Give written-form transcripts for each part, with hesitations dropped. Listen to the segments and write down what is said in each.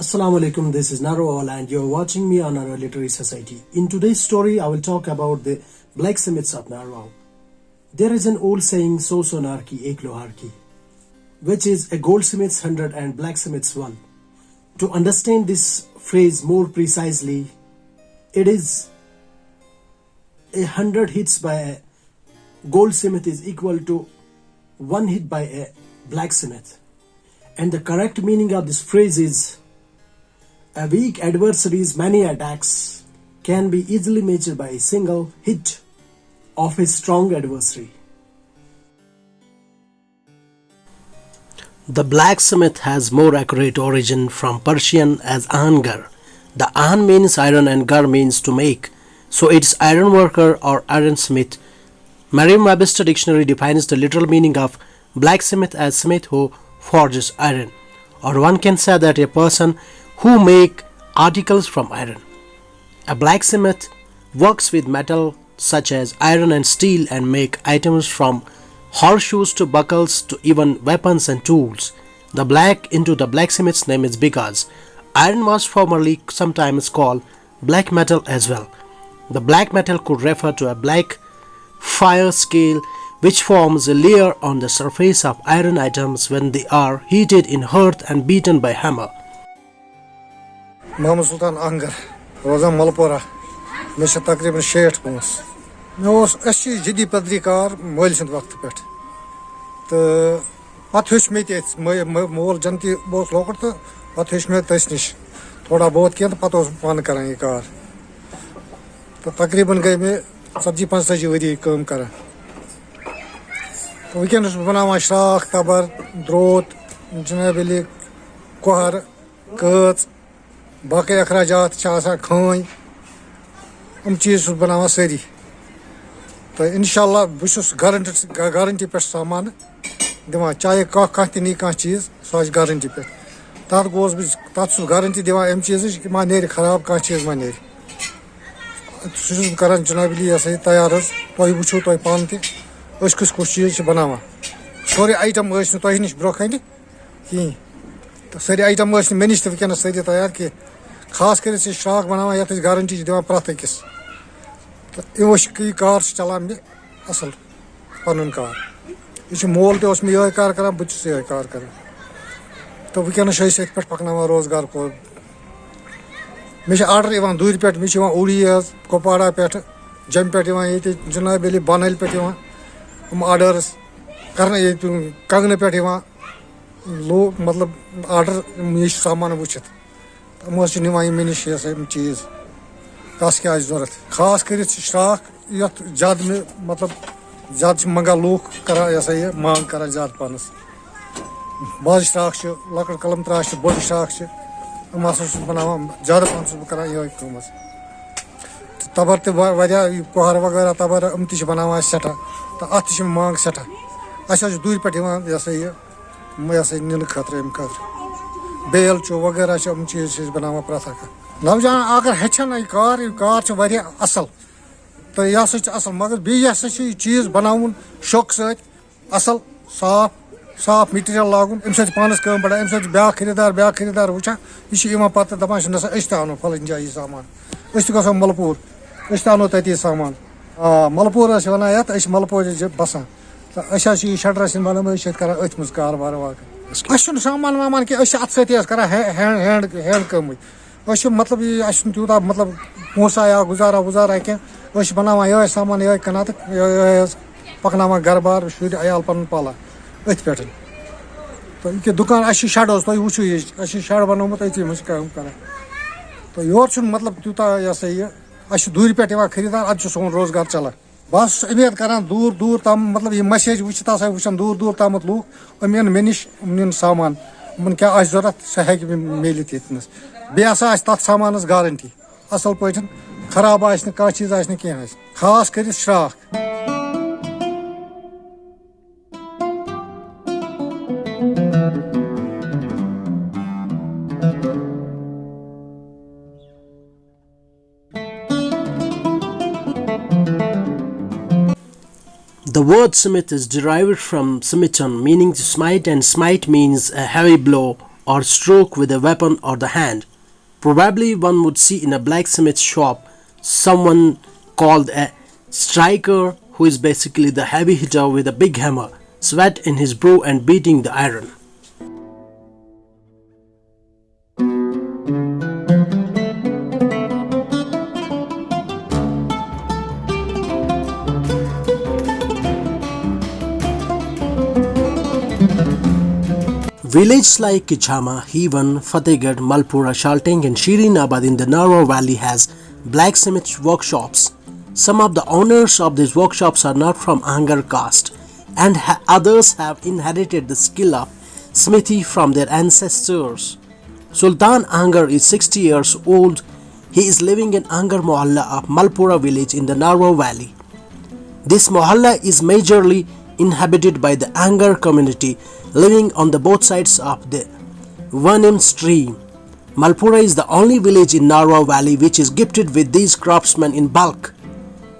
Assalamu alaikum, this is Narvaw Walla and you're watching me on our Literary Society. In today's story, I will talk about the Blacksmiths of Narvaw. There is an old saying, so narki ek loharki, which is a goldsmith's 100 and blacksmith's 1. To understand this phrase more precisely, it is 100 hits by a goldsmith is equal to 1 hit by a blacksmith. And the correct meaning of this phrase is, a weak adversary's many attacks can be easily matched by a single hit of a strong adversary. The blacksmith has more accurate origin from Persian as ahngar. The ahn means iron and gar means to make, so it's iron worker or ironsmith. Merriam-Webster dictionary defines the literal meaning of blacksmith as smith who forges iron, or one can say that a person who make articles from iron. A blacksmith works with metal such as iron and steel and make items from horseshoes to buckles to even weapons and tools. The black into the blacksmith's name is because iron was formerly sometimes called black metal as well. The black metal could refer to a black fire scale which forms a layer on the surface of iron items when they are heated in hearth and beaten by hammer. Mohammed Sultan Angar, Rozan Malpora, Mesha Takriban Shet Pons. Nos Ashi Jidi Padrikar, Moilsent Waktapet. The Pathushmit, more Janti both Lokota, Pathushmet Tesnish, Toda both Kent Patos Panakarangar. The Takriban gave me Sabji Pansaji Vidi Kumkara. We can Banama Shak, Tabar, Drot, Janabili, Kohar, Kurtz. باقی اخراجات چھِ آسان کھٲنۍ چیٖز چھُس بناوان سٲری تہٕ اِنشاءاللہ بہٕ چھُس گارنٹی پٮ۪ٹھ سامان دِوان چاہے کانٛہہ تہِ نی کانٛہہ چیٖز سُہ آسہِ گارنٹی پٮ۪ٹھ تَتھ گوس بہٕ تَتھ چھُس گارنٹی دِوان اَمہِ چیٖزٕچ یہِ ما نیرِ خراب کانٛہہ چیٖز ما نیرِ سُہ چھُس بہٕ کران جِنابِلی یہِ ہسا یہِ تیار حظ تۄہہِ وٕچھو تۄہہِ پانہٕ تہِ أسۍ کُس چیٖز چھِ بناوان سورُے آیٹم ٲسۍ نہٕ تۄہہِ نِش برونٛہہ کَنہِ کِہیٖنۍ تہٕ سٲری آیٹم ٲسۍ نہٕ مےٚ نِش تہِ وٕنکیٚنس سٲری تیار کینٛہہ خاص کٔرِتھ چھِ شراکھ بناوان یَتھ أسۍ گارنٹی چھِ دِوان پرٛٮ۪تھ أکِس تہٕ یہِ کار چھُ چلان مےٚ اَصٕل پَنُن کار یہِ چھُ مول تہِ اوس مےٚ یِہوے کار کران بہٕ تہِ چھُس یِہوے کار کران تہٕ وٕنکیٚنس چھِ أسۍ ییٚتھۍ پٮ۪ٹھ پَکناوان روزگار پٲٹھۍ مےٚ چھِ آرڈر یِوان دوٗرِ پٮ۪ٹھ مےٚ چھِ یِوان اوٗڑی حظ کۄپواڑا پٮ۪ٹھٕ جوٚمہِ پٮ۪ٹھ یِوان ییٚتہِ جِناب علی بانٲلۍ پٮ۪ٹھ یِوان یِم آرڈٲرٕس کرنہٕ ییٚتہِ کنگنہٕ پٮ۪ٹھ یِوان مطلب آرڈر یہِ چھُ سامان وٕچھِتھ یِم حظ چھِ نِوان مےٚ نِش یہِ ہسا یِم چیٖز کَس کیٛاہ آسہِ ضوٚرَتھ خاص کٔرِتھ چھِ شراکھ یَتھ زیادٕ مےٚ مطلب زیادٕ چھِ منگان لوٗکھ کران یہِ ہسا یہِ مانگ کران زیادٕ پَہنَس بازٕ شراکھ چھِ لۄکٕٹ قلم تراش چھِ بٔڑ شراکھ چھِ یِم ہسا چھُس بناوان زیادٕ پَہن چھُس بہٕ کران یِہوے کٲم حظ تَبر تہِ واریاہ کۄہر وغیرہ تَبر یِم تہِ چھِ بناوان اَسہِ سٮ۪ٹھاہ تہٕ اَتھ تہِ چھِ مانگ سٮ۪ٹھاہ اَسہِ حظ چھِ دوٗرِ پٮ۪ٹھ یِوان یہِ ہسا یہِ نِنہٕ خٲطرٕ اَمہِ خٲطرٕ بیل چھُ وغیرہ چھِ یِم چیٖز چھِ أسۍ بناوان پرٛٮ۪تھ اکھ نوجوان اگر ہیٚچھن یہِ کار چھُ واریاہ اَصٕل تہٕ یہِ ہسا چھُ اَصٕل مگر بیٚیہِ ہسا چھُ یہِ چیٖز بناوُن شوقہٕ سۭتۍ اَصٕل صاف میٹیٖریل لاگُن اَمہِ سۭتۍ چھِ پانَس کٲم بڑان اَمہِ سۭتۍ چھُ بیاکھ خریٖدار وٕچھان یہِ چھُ یِوان پتہٕ دَپان چھِ نسا أسۍ تہِ اَنو فلٲنۍ جایہِ یہِ سامان أسۍ تہِ گژھو ملپوٗر أسۍ تہِ اَنو تَتی سامان ملپوٗر حظ چھِ وَنان یَتھ أسۍ چھِ ملپوٗرِ بَسان تہٕ أسۍ حظ چھِ یہِ شٹرس سۭتۍ بنٲومٕژ أسۍ چھِ ییٚتہِ کران أتھۍ منٛز کاربار أسۍ چھُنہٕ سامان وامان کینٛہہ أسۍ چھِ اَتھٕ سۭتی حظ کران ہینٛڈ کٲمٕے أسۍ چھِ مطلب یہِ اَسہِ چھُنہٕ تیوٗتاہ مطلب پونٛسہٕ یا گُزارا کینٛہہ أسۍ چھِ بناوان یِہوے سامان یِہوے کٕنان تہٕ یِہوے حظ پَکناوان گرٕ بار شُرۍ عیال پَنُن پالان أتھۍ پٮ۪ٹھ تہٕ ییٚکیٛاہ دُکان اَسہِ چھِ شَڈ حظ تُہۍ وٕچھِو یہِ اَسہِ چھِ شَڈ بنومُت أتھی منٛز چھِ کٲم کران تہٕ یورٕ چھُنہٕ مطلب تیوٗتاہ یہِ ہسا یہِ اَسہِ چھُ دوٗرِ پٮ۪ٹھ یِوان خریٖدار اَدٕ چھُ سون روزگار چلان بہٕ حظ چھُس اُمید کران دوٗر تام مطلب یہِ مسیج وٕچھِتھ ہسا وٕچھان دوٗر تامَتھ لوٗکھ یِم یِن مےٚ نِش یِم نِن سامان یِمن کیٛاہ آسہِ ضوٚرتھ سُہ ہیٚکہِ میٖلِتھ ییٚتنَس بیٚیہِ ہسا آسہِ تَتھ سامانَس گارنٹی اَصٕل پٲٹھۍ خراب آسہِ نہٕ کانٛہہ چیٖز آسہِ نہٕ کینٛہہ آسہِ خاص کٔرِتھ شراکھ The word smith is derived from smiton, meaning to smite, and smite means a heavy blow or stroke with a weapon or the hand. Probably one would see in a blacksmith shop someone called a striker, who is basically the heavy hitter with a big hammer, sweat in his brow and beating the iron. Villages like Kichama, Hewan, Fatehgarh, Malpura, Shalteng and Shirinabad in the Narvaw Valley has blacksmith workshops. Some of the owners of these workshops are not from Angar caste, and others have inherited the skill of smithy from their ancestors. Sultan Angar is 60 years old. He is living in Angar Mohalla of Malpura village in the Narvaw Valley. This mohalla is majorly inhabited by the Angar community living on the both sides of the Vanim stream. Malpura is the only village in Narvaw Valley which is gifted with these craftsmen in bulk.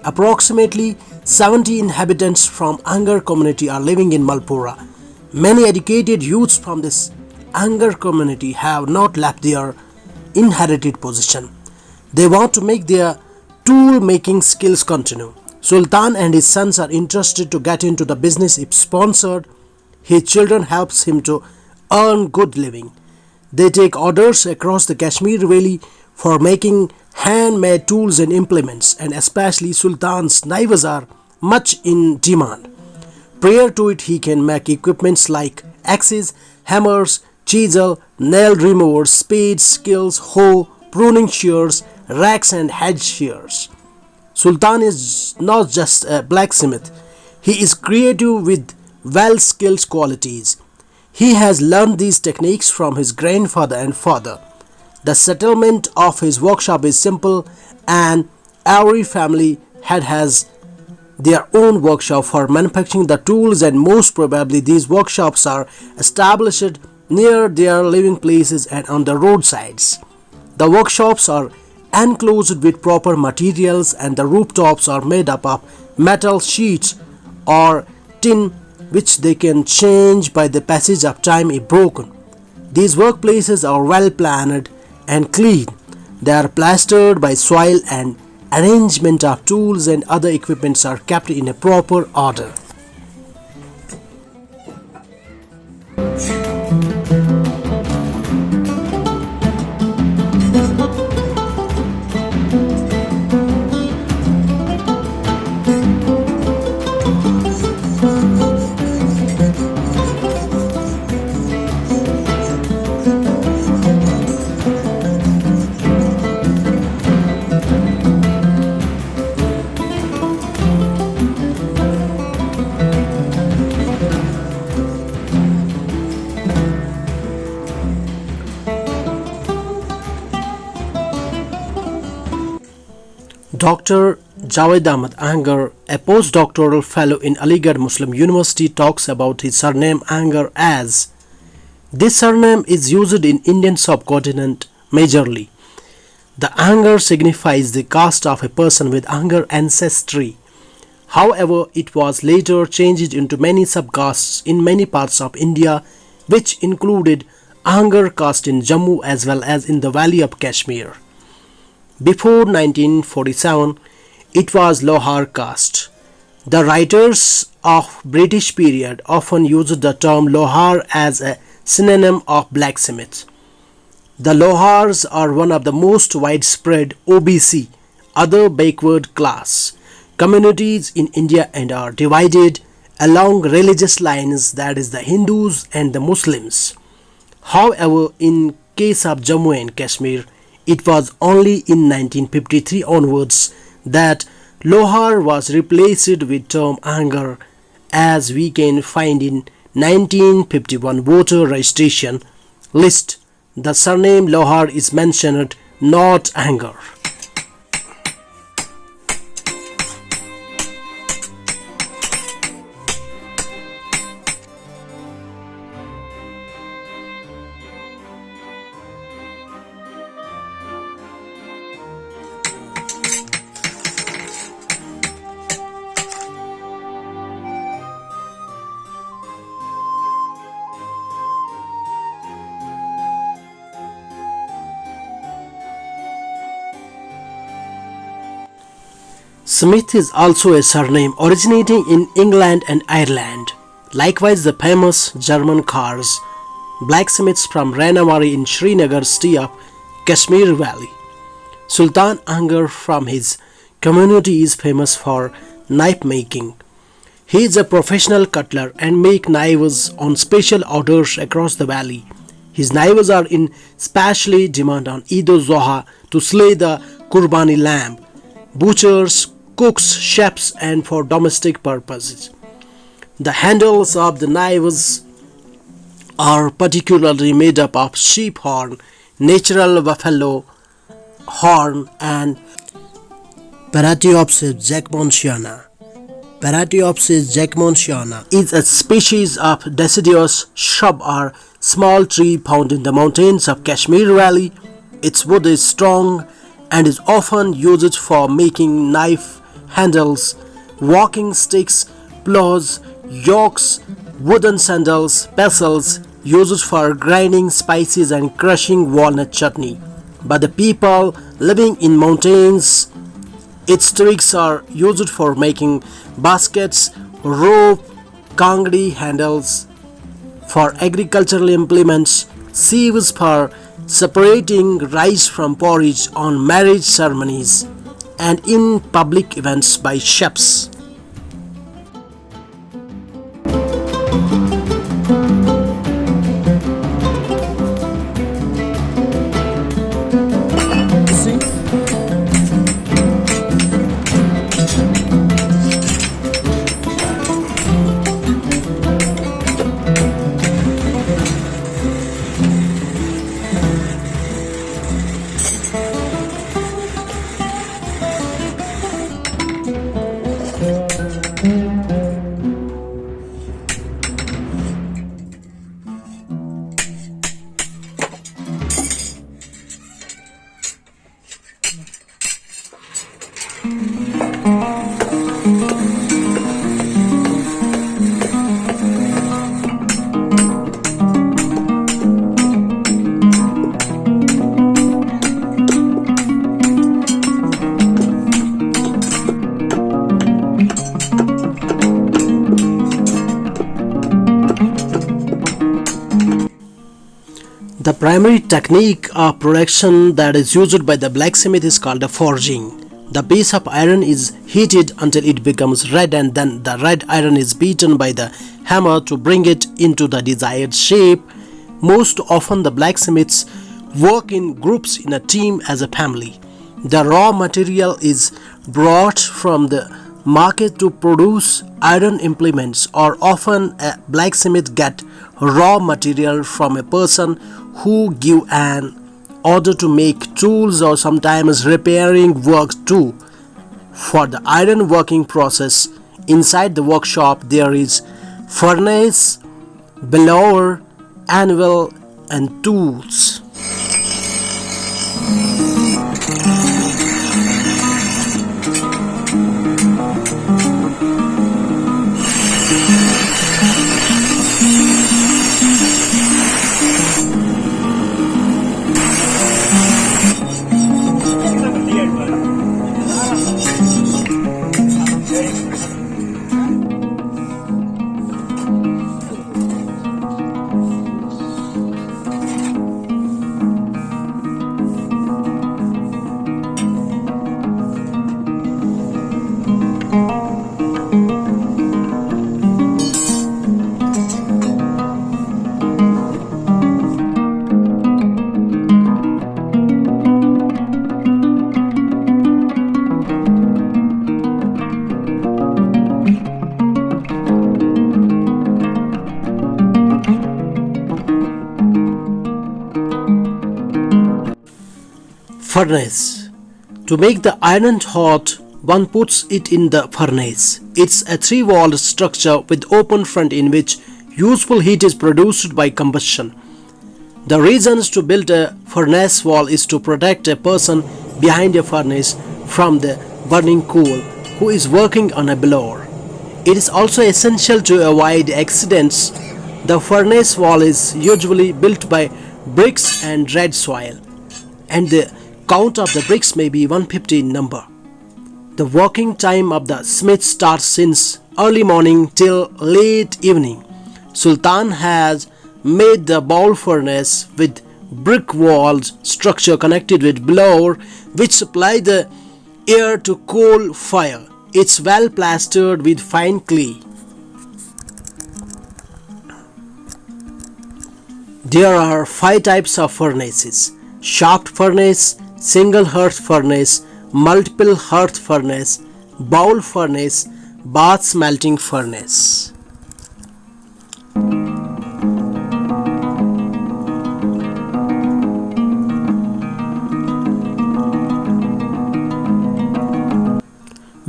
Approximately 70 inhabitants from Angar community are living in Malpura. Many educated youths from this Angar community have not left their inherited position. They want to make their tool making skills continue. Sultan and his sons are interested to get into the business if sponsored. His children helps him to earn good living. They take orders across the Kashmir Valley for making handmade tools and implements, and especially Sultan's knives are much in demand. Prior to it, he can make equipments like axes, hammers, chisel, nail removers, spades, skills, hoe, pruning shears, racks and hedge shears. Sultan is not just a blacksmith, he is creative with well-skilled qualities. He has learned these techniques from his grandfather and father. The settlement of his workshop is simple, and every family head has their own workshop for manufacturing the tools, and most probably these workshops are established near their living places and on the roadsides. The workshops are enclosed with proper materials, and the rooftops are made up of metal sheets or tin, which they can change by the passage of time if broken. These workplaces are well planned and clean. They are plastered by soil, and arrangement of tools and other equipments are kept in a proper order. Dr. Javed Ahmad Angar, a postdoctoral fellow in Aligarh Muslim University, talks about his surname Angar as, this surname is used in Indian subcontinent majorly. The Angar signifies the caste of a person with Angar ancestry. However, it was later changed into many subcastes in many parts of India, which included Angar caste in Jammu as well as in the valley of Kashmir. Before 1947, it was Lohar caste. The writers of British period often used the term Lohar as a synonym of blacksmith. The Lohars are one of the most widespread OBC, other backward class, communities in India and are divided along religious lines, that is the Hindus and the Muslims. However, in case of Jammu and Kashmir, it was only in 1953 onwards that Lohar was replaced with term Angar, as we can find in 1951 voter registration list. The surname Lohar is mentioned, not Angar. Smith is also a surname originating in England and Ireland. Likewise, the famous German cars, blacksmiths from Ranawari in Srinagar stay up Kashmir Valley. Sultan Angar from his community is famous for knife making. He is a professional cutler and make knives on special orders across the valley. His knives are in specially demand on Eid al-Zoha to slay the Qurbani lamb, butchers, cooks, chefs and for domestic purposes. The handles of the knives are particularly made up of sheep horn, natural buffalo horn and Paratyopsis jackmontiana. Paratyopsis jackmontiana is a species of deciduous shrub or small tree found in the mountains of Kashmir Valley. Its wood is strong and is often used for making knife handles, walking sticks, plows, yokes, wooden sandals, pestles, used for grinding spices and crushing walnut chutney. But the people living in mountains, its twigs are used for making baskets, rope, kangri handles, for agricultural implements, sieves for separating rice from porridge on marriage ceremonies, and in public events by chefs. The primary technique of production that is used by the blacksmith is called the forging. The piece of iron is heated until it becomes red and then the red iron is beaten by the hammer to bring it into the desired shape. Most often the blacksmiths work in groups in a team as a family. The raw material is brought from the market to produce iron implements, or often a blacksmith get raw material from a person who give an order to make tools or sometimes repairing work too. For the iron working process inside the workshop there is furnace, blower, anvil and tools. Furnace. To make the iron hot, one puts it in the furnace. It's a three-walled structure with open front in which useful heat is produced by combustion. The reasons to build a furnace wall is to protect a person behind a furnace from the burning coal who is working on a blower. It is also essential to avoid accidents. The furnace wall is usually built by bricks and red soil, and the count of the bricks may be 150 in number. The working time of the smith starts since early morning till late evening. Sultan has made the bowl furnace with brick walled structure connected with blower which supply the air to coal fire. It's well plastered with fine clay. There are 5 types of furnaces: shaft furnace, single hearth furnace, multiple hearth furnace, bowl furnace, bath smelting furnace.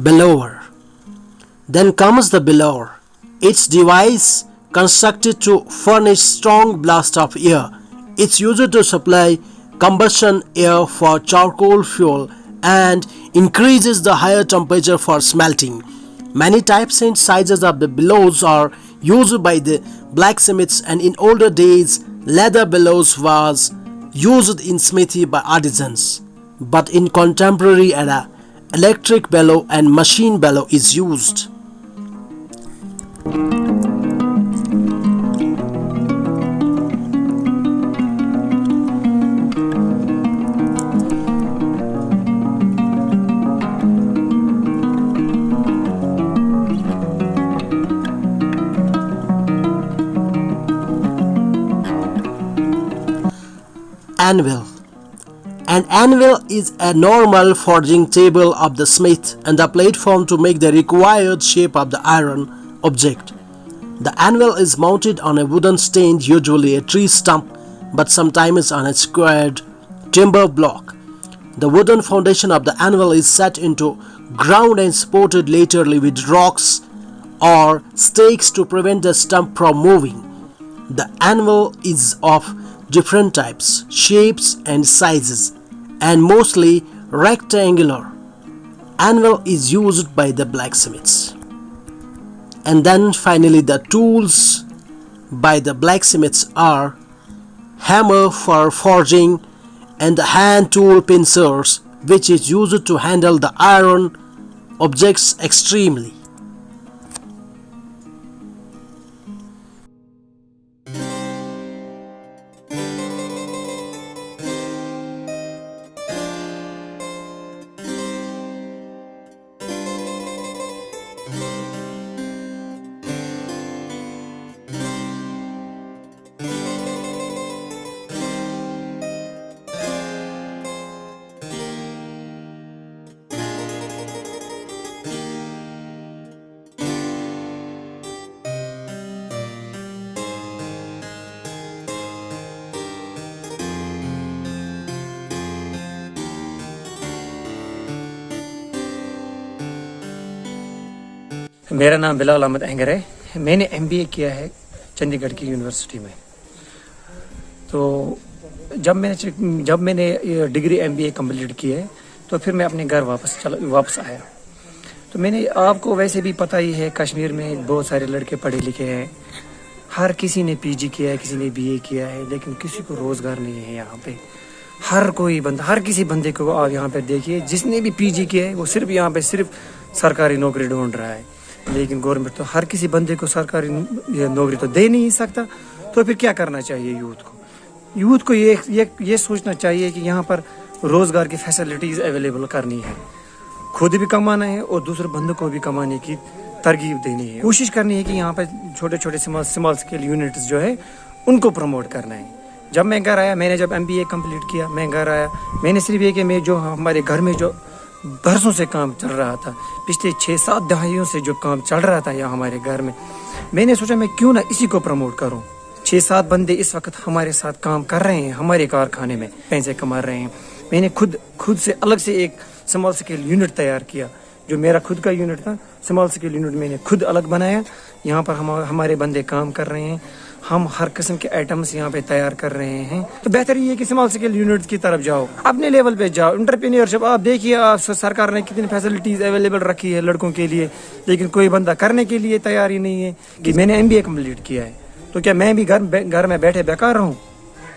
Bellower. Then comes the bellower. Its device constructed to furnish strong blast of air. It's used to supply combustion air for charcoal fuel and increases the higher temperature for smelting. Many types and sizes of the bellows are used by the blacksmiths, and in older days leather bellows was used in smithy by artisans. But in contemporary era, electric bellow and machine bellow is used. Anvil. An anvil is a normal forging table of the smith and the platform to make the required shape of the iron object. The anvil is mounted on a wooden stand, usually a tree stump, but sometimes on a squared timber block. The wooden foundation of the anvil is set into ground and supported laterally with rocks or stakes to prevent the stump from moving. The anvil is of different types, shapes and sizes, and mostly rectangular. Anvil is used by the blacksmiths. And then finally the tools by the blacksmiths are hammer for forging and the hand tool pincers, which is used to handle the iron objects extremely. मेरा नाम Bilal Ahmad a hunger है। मैंने MBA किया है चंडीगढ़ की university में। तो जब मैंने डिग्री एमबीए कंप्लीट की है तो फिर मैं अपने घर वापस आया। तो मैंने आपको वैसे भी पता ही है, कश्मीर में बहुत सारे लड़के पढ़े लिखे हैं, हर किसी ने पीजी किया है, किसी ने बीए किया है, लेकिन किसी को रोजगार नहीं है यहाँ पे। हर किसी बंदे को आप यहाँ पे देखिए, जिसने भी पीजी किया है वो सिर्फ यहाँ पे सिर्फ सरकारी नौकरी ढूंढ रहा है, लेकिन गवर्नमेंट तो हर किसी बंदे को सरकारी नौकरी तो दे नहीं सकता। तो फिर क्या करना चाहिए यूथ को ये सोचना चाहिए कि यहाँ पर रोजगार की फैसिलिटीज अवेलेबल करनी है, खुद भी कमाना है और दूसरे बंदों को भी कमाने की तरगीब देनी है। कोशिश करनी है कि यहाँ पर छोटे छोटे स्मॉल स्केल यूनिट्स जो है उनको प्रमोट करना है। जब मैं घर आया, मैंने जब एमबीए कंप्लीट किया, मैं घर आया, मैंने सिर्फ ये कि मैं जो हमारे घर में जो बरसों से काम चल रहा था, पिछले 6-7 दहाइयों से जो काम चल रहा था यहाँ हमारे घर में, मैंने सोचा मैं क्यों ना इसी को प्रमोट करूँ। 6-7 बंदे इस वक्त हमारे साथ काम कर रहे हैं, हमारे कारखाने में पैसे कमा रहे हैं। मैंने खुद से अलग से एक स्मॉल स्केल यूनिट तैयार किया, जो मेरा खुद का यूनिट था। स्मॉल स्केल यूनिट मैंने खुद अलग बनाया। यहाँ पर हमारे बंदे काम कर रहे हैं, हम हर किस्म के आइटम्स यहाँ पे तैयार कर रहे हैं। तो बेहतर ये है कि स्मॉल स्केल यूनिट की तरफ जाओ, अपने लेवल पे जाओ। एंटरप्रेन्योरशिप आप देखिए, आप सरकार ने कितनी फैसिलिटीज अवेलेबल रखी है लड़कों के लिए, लेकिन कोई बंदा करने के लिए तैयार ही नहीं है। कि मैंने एमबीए कंप्लीट किया है तो क्या मैं भी घर में बैठे बेकार रहूं,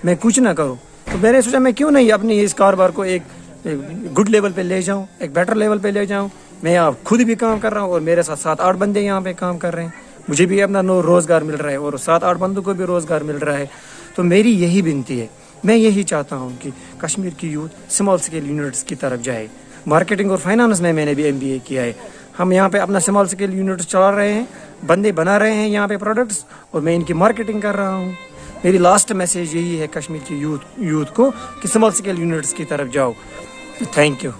मैं कुछ ना करूं? तो मैंने सोचा मैं क्यों नहीं अपनी इस कारोबार को एक गुड लेवल पे ले जाऊं, एक बेटर लेवल पे ले जाऊं। मैं यहाँ खुद भी काम कर रहा हूँ और मेरे साथ 7-8 बंदे यहाँ पे काम कर रहे हैं, मुझे भी अपना रोज़गार मिल रहा है और 7-8 बंदों को भी रोज़गार मिल रहा है। तो मेरी यही विनती है, मैं यही चाहता हूँ कि कश्मीर की यूथ स्मॉल स्केल यूनिट्स की तरफ जाए। मार्केटिंग और फाइनेंस में मैंने भी MBA किया है। हम यहाँ पे अपना स्मॉल स्केल यूनिट्स चला रहे हैं, बंदे बना रहे हैं यहाँ पे प्रोडक्ट्स, और मैं इनकी मार्केटिंग कर रहा हूँ। मेरी लास्ट मैसेज यही है कश्मीर की यूथ को कि स्मॉल स्केल यूनिट्स की तरफ जाओ। Thank you.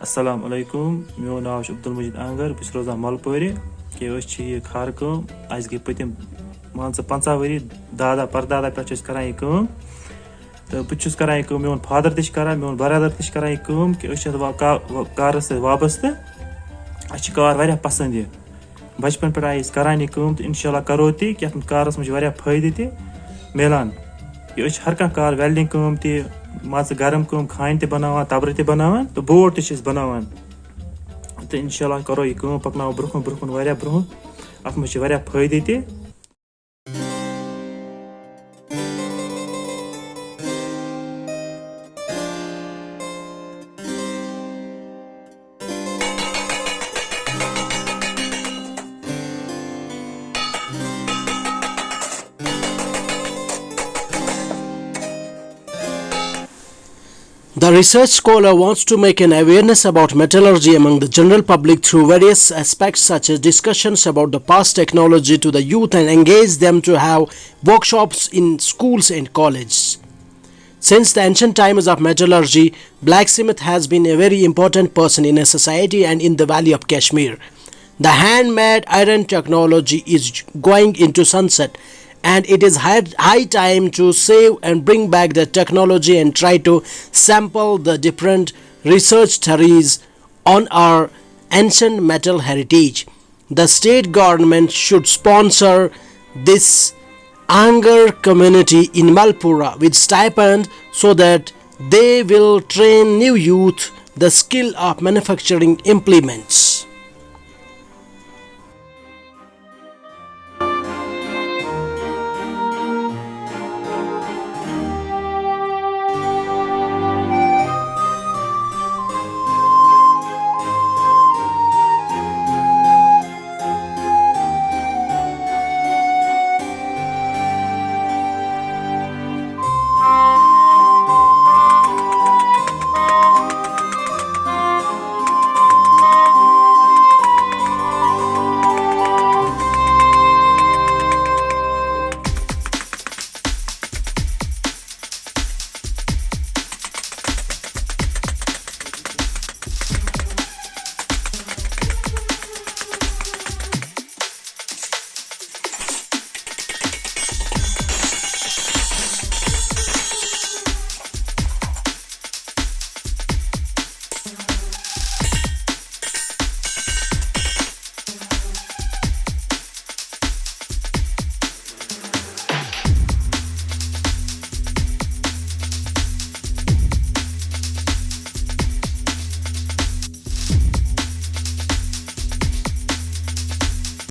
अस्सलाम वालेकुम, मो नाव अब्दुल मजीद आंगर, बस रोजान मलपोरे कि यह खार कम अस गई पतिम मान 50 वरी दादा परदादा पे करान यह कम। तो बहुत करान यह कम, मोन फादर तक करान, मोन बरदर तक करान यह कम कि कारस सत वाबस्त। अस कार वारिया पसंद यह बचपन पे आए करान यह कम, तो इंशाल्लाह करो ती कि कारस मज वारिया फायदे ते मिलान। यह हर कह कार वेल्डिंग कम ते मान गरम कम खान ते बनावान, तब्र ते बनावान, तो बोट ते बनावान। तो इंशाल्लाह करो यह कम पकनाओ ब्रोह ब्रोह वारिया ब्रोह, अत मज वारिया फायदे ते। The research scholar wants to make an awareness about metallurgy among the general public through various aspects such as discussions about the past technology to the youth and engage them to have workshops in schools and colleges. Since the ancient times of metallurgy, blacksmith has been a very important person in a society and in the valley of Kashmir. The handmade iron technology is going into sunset, and it is high time to save and bring back the technology and try to sample the different research theories on our ancient metal heritage. The state government should sponsor this Angar community in Malpura with stipend so that they will train new youth the skill of manufacturing implements.